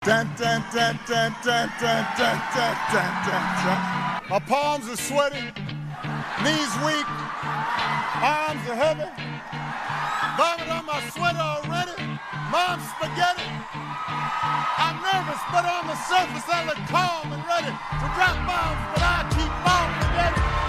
Dun, dun, dun, dun, dun, dun, dun, dun, dun, dun, dun. My palms are sweaty, knees weak, arms are heavy. Vomit on my sweater already. Mom's spaghetti. I'm nervous, but on the surface I look calm and ready to drop bombs, but I keep on forgetting.